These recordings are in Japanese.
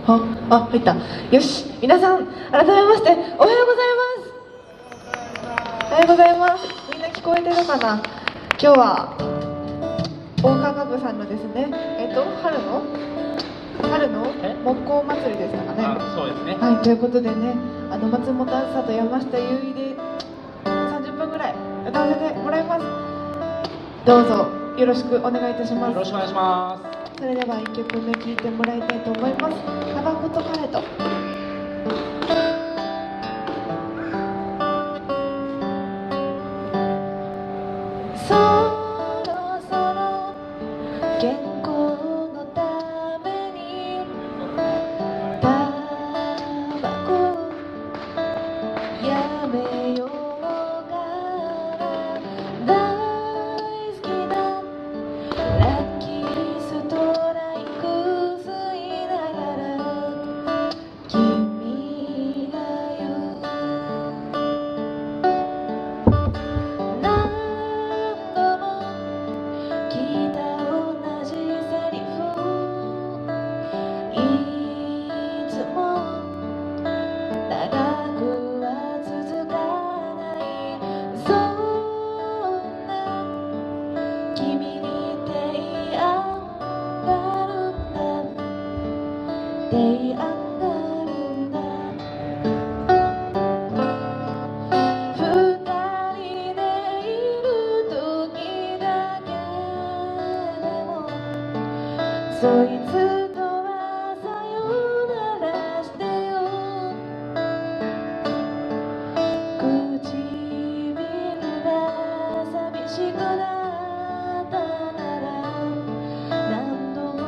入った。よし、皆さん改めましておはようございます。おはようございます。みんな聞こえてるかな。今日は大川部さんのですね、春の木工祭りでしたかね。そうですね。はい、ということでね、松本あずさと山下優衣で30分ぐらい歌わせてもらいます。どうぞよろしくお願いいたします。よろしくお願いします。それでは1曲目聴いてもらいたいと思います。タバコとパレット。そろそろ健康のためにタバコやめようかな。大好きなラッキーストライク吸いながら君が言う何度も聞いた同じセリフいつも長くは続かないそんな君に提案があるんだ提案があるんだ二人でいる時だけでもそいつとはさよならしてよ唇が寂しくなったなら何度も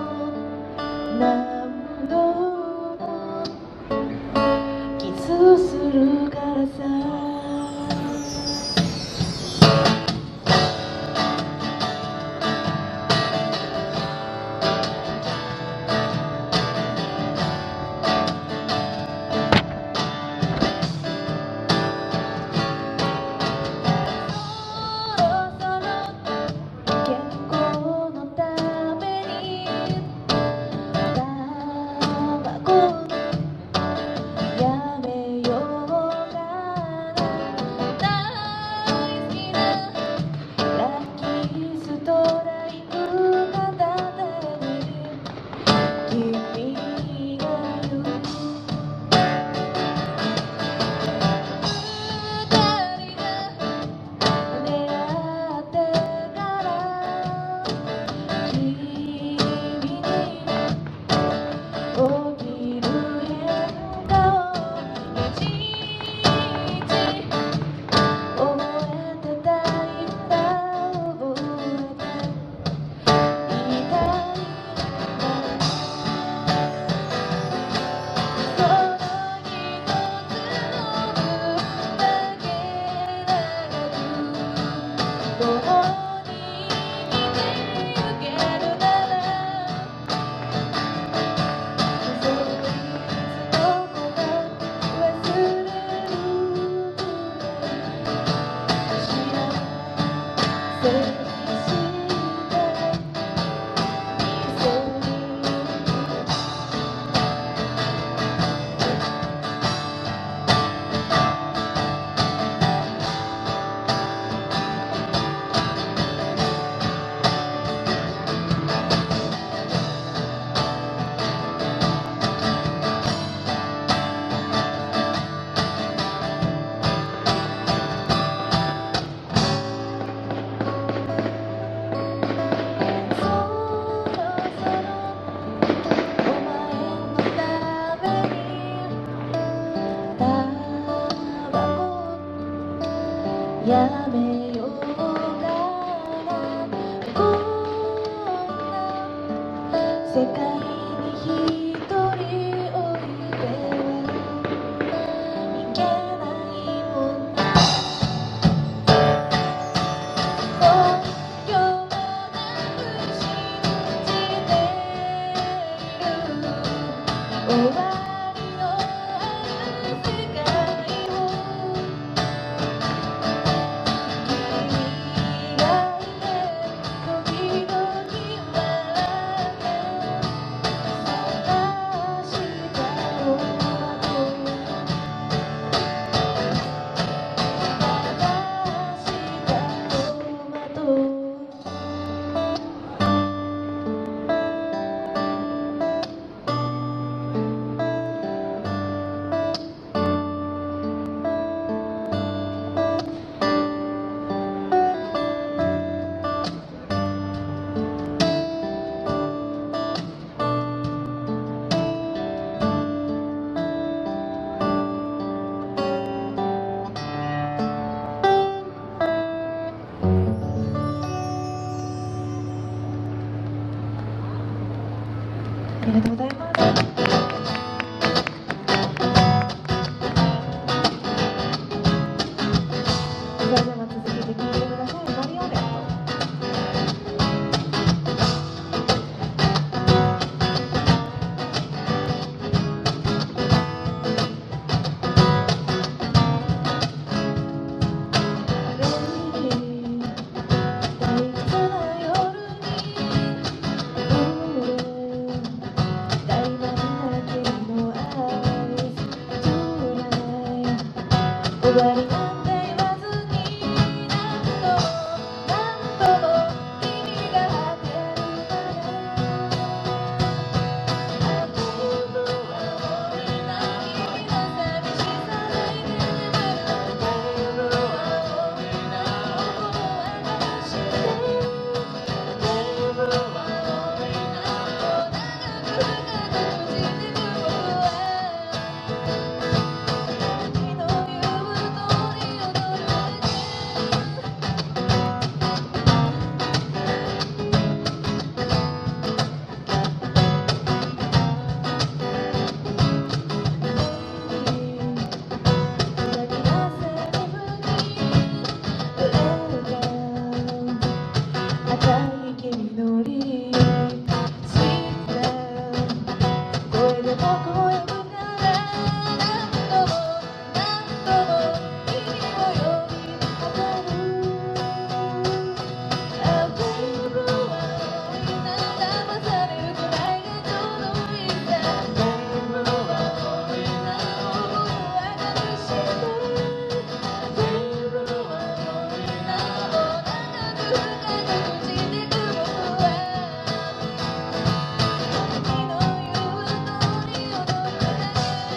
何度もキスするからさやめようかなこんな世界に一人おいてはいけないもんな本気をなく信じている終わりのある世界を時々笑って探し終わりなんて言わずに何度も君が果てるまであっという間は終わりな君の寂しさ抱いて眠るあっという間は終わりな僕は隠してあっという間は終わりな長く深く閉じてく僕は君の言う通り踊るだけ赤い君のリップスイート声で僕を呼ぶから何度も君を呼びかけるあベイブはみんな騙されるくらいがちょうどいいさベイブはみんな僕は隠してベイブはみんなもう長く深く閉じてく僕は君の言う通り踊るだけベ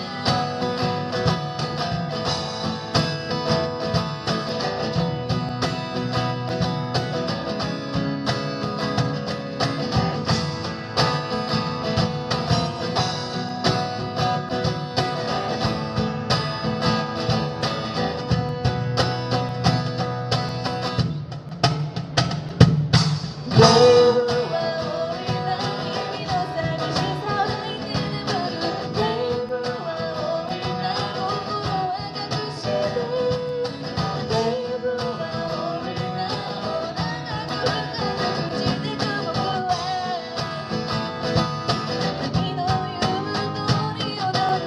イブはみんな君の寂しさ抱いて眠るベイブはみんな心は隠してベイブはみんな長く深く閉じてく僕は君の言う通り踊るだ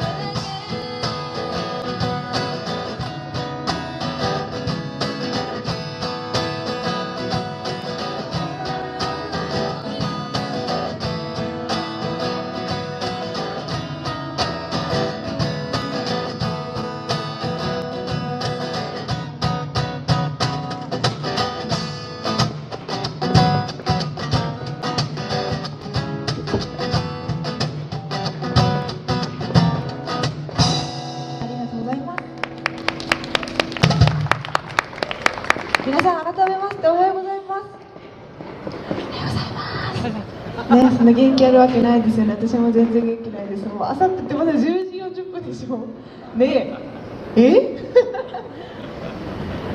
ありがとうございます。皆さん改めましておはようございます。おはようございます。ね、そんな元気あるわけないですよね。私も全然元気ないです。もう朝ってまだ10時40分でしょ。ねえ。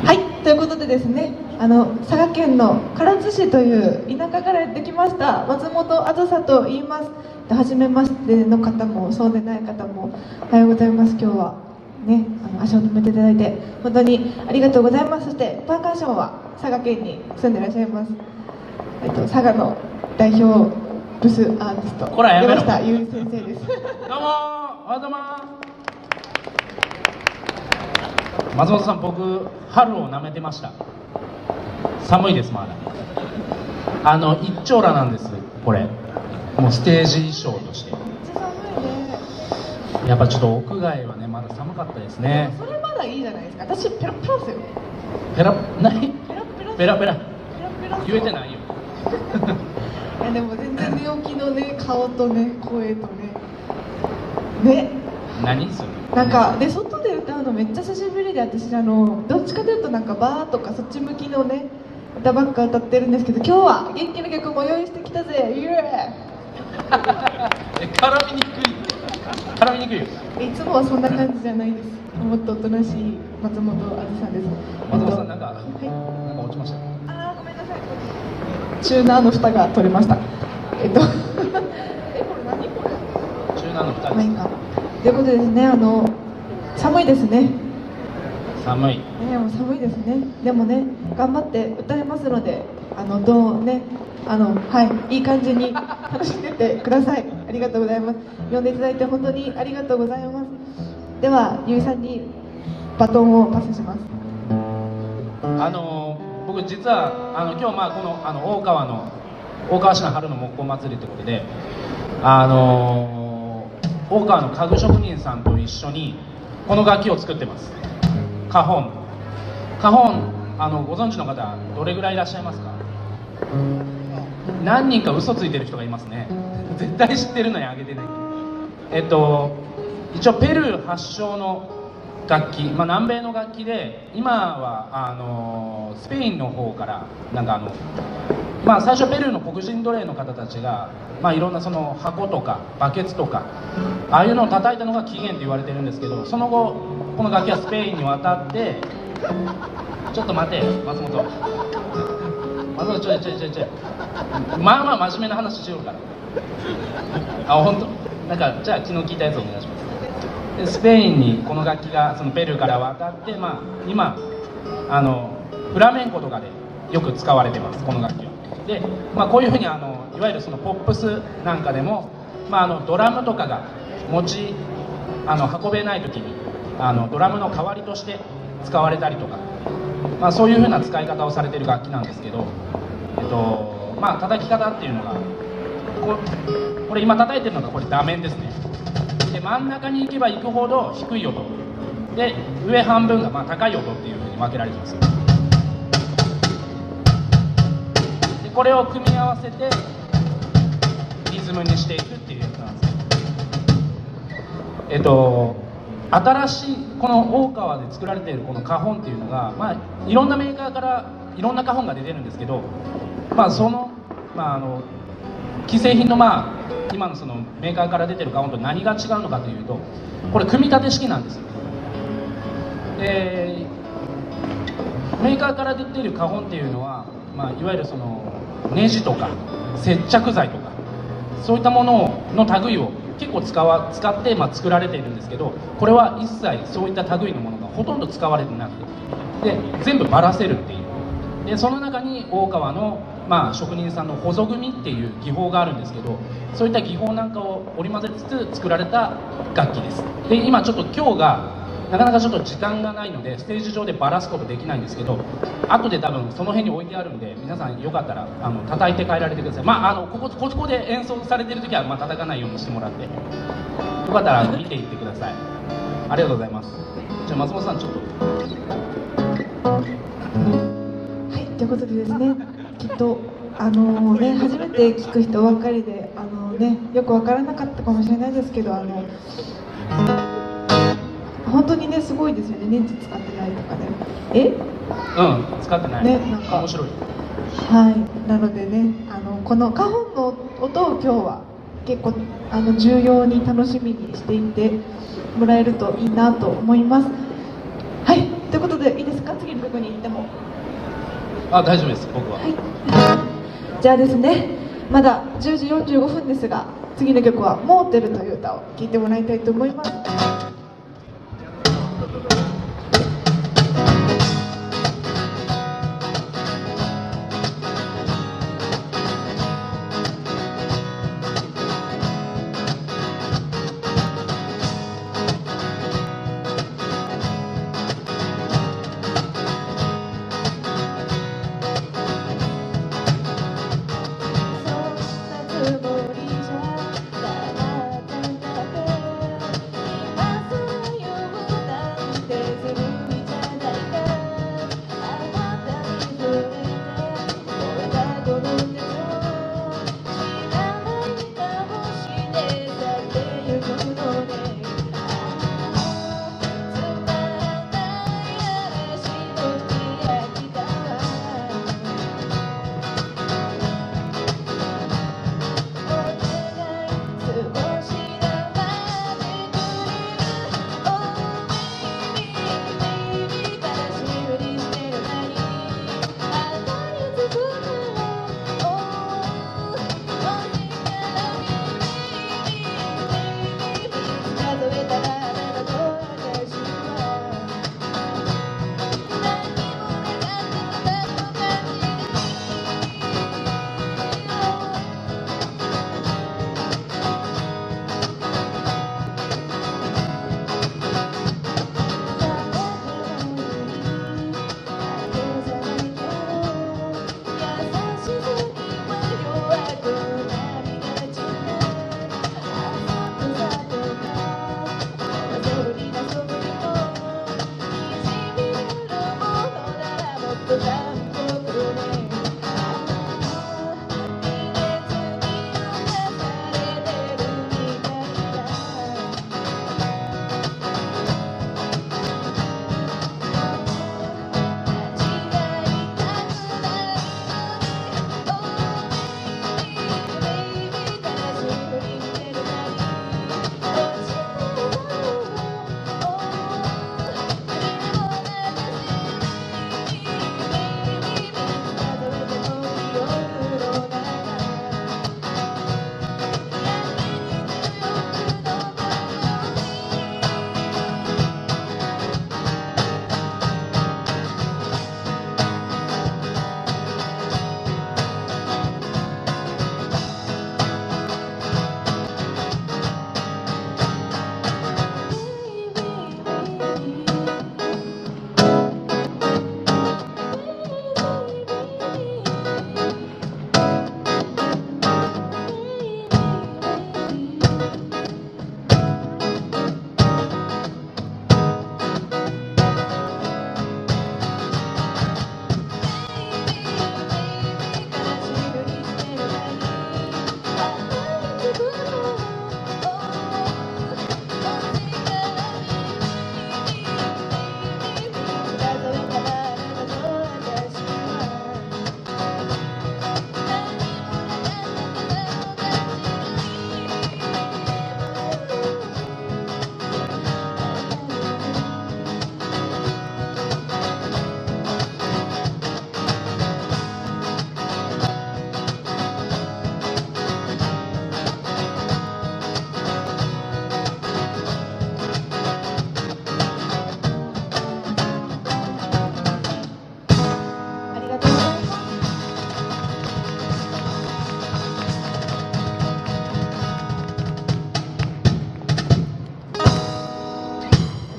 はい、ということでですね、佐賀県の唐津市という田舎からやってきました松本あずさと言います。初めましての方もそうでない方もおはようございます。今日はね、足を止めていただいて本当にありがとうございます。そしてパーカッションは佐賀県に住んでいらっしゃいます、佐賀の代表ブスアーティストこらやめろ山下優里先生です。どうもおはようございます。松本さん、僕春を舐めてました。寒いです。まだ一丁羅なんです。これもうステージ衣装として。やっぱちょっと屋外はねまだ寒かったですね。それまだいいじゃないですか。私ペラペラですよ。ペラ何ペラペラペラペラペラ言えてないよ。いやでも全然寝起きのね顔とね声とね何それ。なんかで外で歌うのめっちゃ久しぶりで、私どっちかというとなんかバーとかそっち向きのね歌ばっか歌ってるんですけど、今日は元気な曲も用意してきたぜ。イエ絡みにくいよ。ーイ。いつもはそんな感じじゃないです。もっとおとなしい松本あずさんです。松本さんなんか、はい、なんか落ちました。あーごめんなさい。チューナーの蓋が取れました。これ何これ。チューナーの蓋まあいいか。ということでですね、寒いですね。寒い。もう寒いですね。でもね、頑張って歌えますので、どうね、はい、いい感じに楽しんでってください。ありがとうございます。呼んでいただいて本当にありがとうございます。では、ゆいさんにバトンをパスします。僕実は今日まあこの大川市の春の木工祭りということで、大川の家具職人さんと一緒にこの楽器を作ってます。カホン。カホン、ご存知の方どれぐらいいらっしゃいますか？何人か嘘ついてる人がいますね。絶対知ってるのにあげてない。一応ペルー発祥の楽器、南米の楽器で、今はスペインの方からなんか最初ペルーの黒人奴隷の方たちが、いろんなその箱とかバケツとかああいうのを叩いたのが起源と言われてるんですけど、その後この楽器はスペインに渡って、ちょっと待て松本、ちょいまあ真面目な話しようから本当なんか、じゃあ昨日聞いたやつお願いします。でスペインにこの楽器がそのペルーから渡って、今フラメンコとかでよく使われてます、この楽器は。で、こういうふうにいわゆるそのポップスなんかでも、ドラムとかが運べない時にドラムの代わりとして使われたりとか、そういうふうな使い方をされている楽器なんですけど、叩き方っていうのがこれ今叩いてるのがこれ打面ですね。で真ん中に行けば行くほど低い音で、上半分が高い音っていうふうに分けられてます。でこれを組み合わせてリズムにしていくっていうやつなんですよ。新しいこの大川で作られているこのカホンっていうのが、いろんなメーカーからいろんなカホンが出てるんですけど、その、既製品の今のそのメーカーから出てるカホンと何が違うのかというと、これ組み立て式なんですよ。でメーカーから出てるカホンっていうのは、いわゆるそのネジとか接着剤とかそういったものの類を結構使って作られているんですけど、これは一切そういった類のものがほとんど使われてなくて、で全部ばらせるっていう。でその中に大川の職人さんの細組みっていう技法があるんですけど、そういった技法なんかを織り交ぜつつ作られた楽器です。で今ちょっと今日がなかなかちょっと時間がないのでステージ上でばらすことできないんですけど、後で多分その辺に置いてあるんで、皆さんよかったら叩いて帰られてください。ここで演奏されてる時は叩かないようにしてもらって、よかったら見ていってください。ありがとうございます。じゃあ松本さんちょっと。はい、ということでですね、きっと初めて聞く人ばっかりでよく分からなかったかもしれないですけど、本当にねすごいですよね。ネジ使ってないとかね。使ってない。なんか面白い。はい、なのでねこのカホンの音を今日は結構重要に楽しみにしていってもらえるといいなと思います。はい、ということでいいですか、次の曲に行っても。大丈夫です、僕は。はい、じゃあですね、まだ10時45分ですが、次の曲は「モーテル」という歌を聴いてもらいたいと思います。つもりじゃなかったんだって、今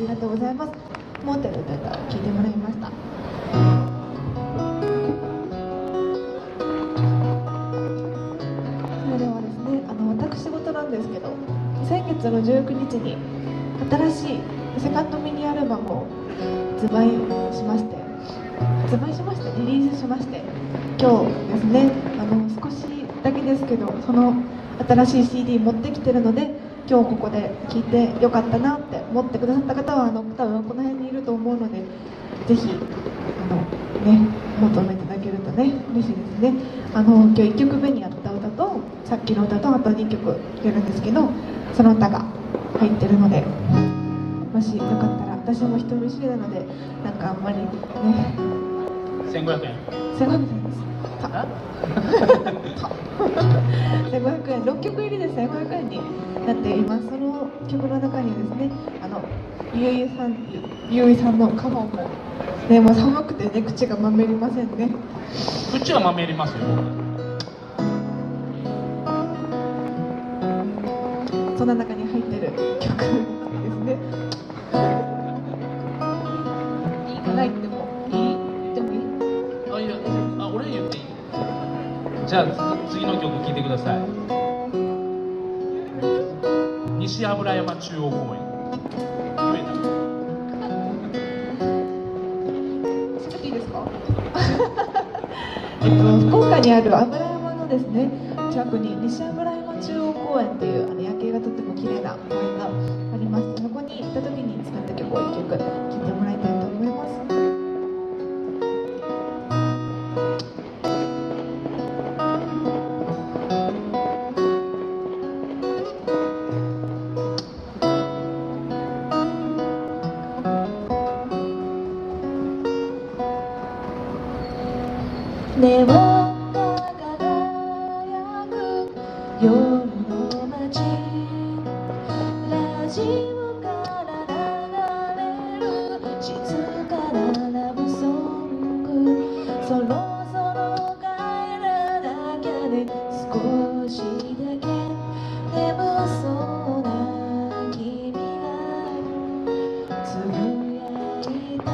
りがとうございます。モーテルという歌を聴いてもらいました。それではですね、私事なんですけど、先月の19日に新しいセカンドミニアルバムを発売しまして、リリースしまして、今日ですね、少しだけですけど、その新しい CD 持ってきてるので、今日ここで聴いてよかったなって思ってくださった方は多分この辺にいると思うので、ぜひ求めていただけるとね嬉しいですね。今日1曲目にやった歌とさっきの歌とあと2曲やるんですけど、その歌が入ってるので、もしよかったら、私も人見知りなのでなんかあんまりね、1500円。1500円です。1500円、6曲入りで1500円になっています。その曲の中にはですね、ゆいさんのカバーもね、もう寒くてね、口がまめりませんね。口はまめりますよ。そんな中に入ってる曲ですね。いいかな、言ってもいい？言ってもいい？いや、俺言っていい？じゃあ次の曲聴いてください。西油山中央公園。言えた？喋っていいですか？福岡にある油山のですね、近くに西油山中央公園っていう夜景がとっても綺麗な公園があります。そこに行った時に作った曲を1曲聴いてもらいたいと思います。ネオンが輝く夜の街、ラジオから流れる静かなラブソング、そろそろ帰らなきゃね、少しだけ眠そうな君がつぶやいた。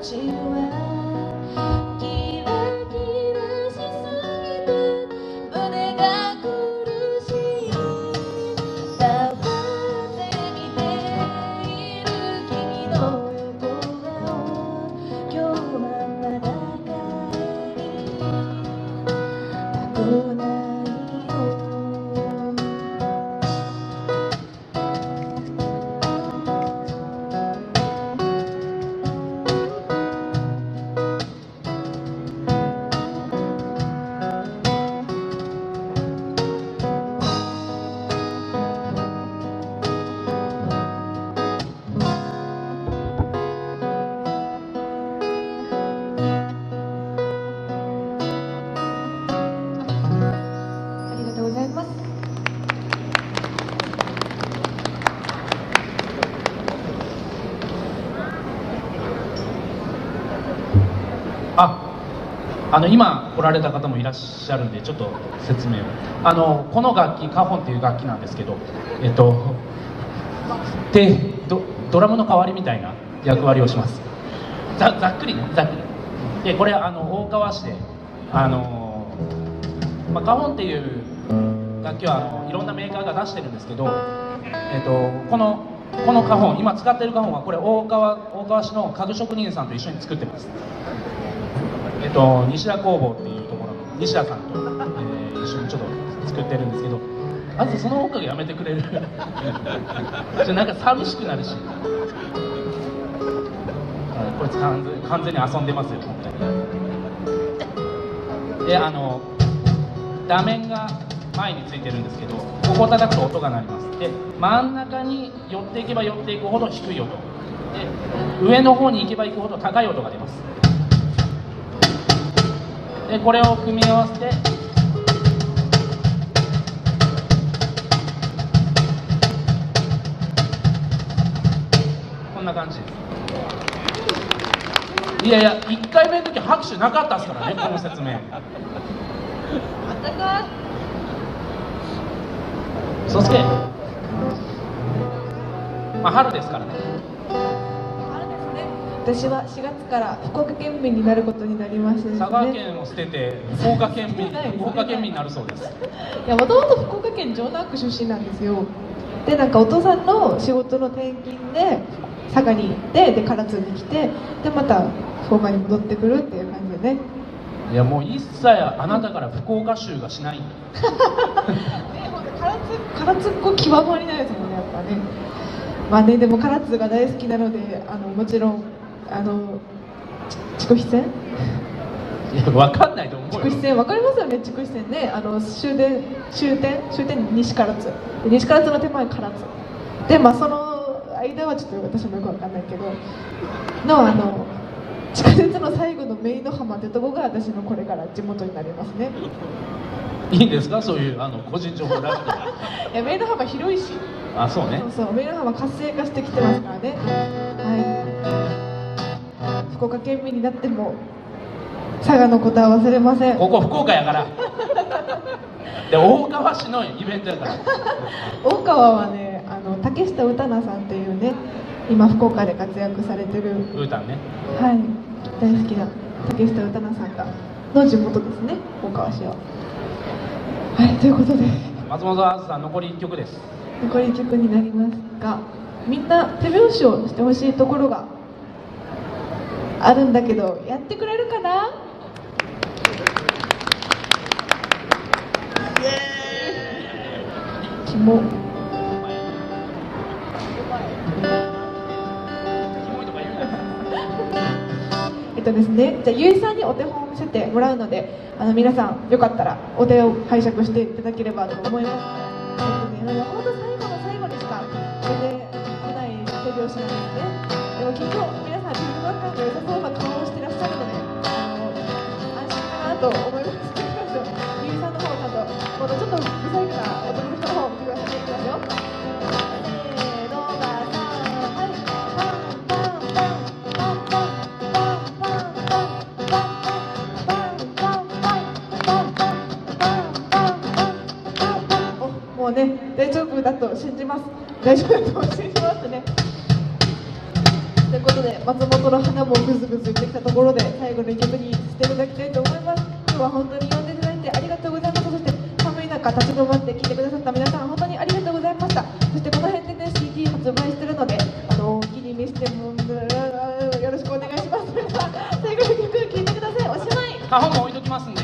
ちはキラキラしすぎて胸が苦しい黙って見ている君の横顔今日はまだ帰りたくないよありがとうございます。今来られた方もいらっしゃるんでちょっと説明をこの楽器カホンっていう楽器なんですけどドラムの代わりみたいな役割をします。ざっくりね、ざっくりでこれ大川市でカホンっていう楽器はいろんなメーカーが出してるんですけど、このカホン今使ってるカホンはこれ大川市の家具職人さんと一緒に作ってます。西田工房っていうところの西田さんと、一緒にちょっと作ってるんですけど、あとその音がやめてくれるなんか寂しくなるし、こいつ完全に遊んでますよ本当に。で座面が前についてるんですけど、ここを叩くと音が鳴ります。で真ん中に寄っていけば寄っていくほど低い音で、上の方に行けば行くほど高い音が出ます。でこれを組み合わせてこんな感じです。いやいや1回目の時拍手なかったですからねこの説明。そして春ですからね。私は4月から福岡県民になることになりましてですね、佐賀県を捨てて福岡県民になるそうです。いや、もともと福岡県城南区出身なんですよ。でなんかお父さんの仕事の転勤で佐賀に行って、で唐津に来て、でまた福岡に戻ってくるっていう感じでね。いやもう一切あなたから福岡州がしない唐津っ子極まりないですもんね、やっぱね。まあね、でも唐津が大好きなのでもちろん筑肥線いや分かんないと思うよ。筑肥線分かりますよね。筑肥線ね、終点西唐津、西唐津の手前唐津で、まあその間はちょっと私もよく分かんないけどの地下鉄の最後の姪の浜ってとこが私のこれから地元になりますね。いいんですかそういう個人情報ラジオいや姪の浜広いし、そうね、そう姪の浜活性化してきてますからね。はい、福岡県民になっても佐賀のことは忘れません。ここ福岡やからで大川市のイベントやから大川はね竹下歌奈さんっていうね、今福岡で活躍されてる歌ね、はい、大好きな竹下歌奈さんの地元ですね、大川市は。はい、ということで松本あずさん残り1曲です。残り1曲になりますが、みんな手拍子をしてほしいところがあるんだけど、やってくれるかな？キモですね、じゃあゆいさんにお手本を見せてもらうので、皆さんよかったらお手を拝借していただければと思います。本当最後の最後にしか出てこない手拍子なんですね。でもきっと皆さんリズム感が良さそうな顔をしてらっしゃるので安心かなと思います。ゆいさんの方ちゃんとこのちょっと不細工な踊りの人の方を見てください。いきますよ。もうね、大丈夫だと信じます。大丈夫だと信じますね。でこことで松本の花もぐずぐず言ってきたところで最後の一曲にしていただきたいと思います。今日は本当に呼んでいただいてありがとうございます。そして寒い中立ち止まって聴いてくださった皆さん本当にありがとうございました。そしてこの辺でね CD 発売してるのでお気に召してもよろしくお願いします。それでは最後の曲聴いてください。おしまい。本も置いときますんで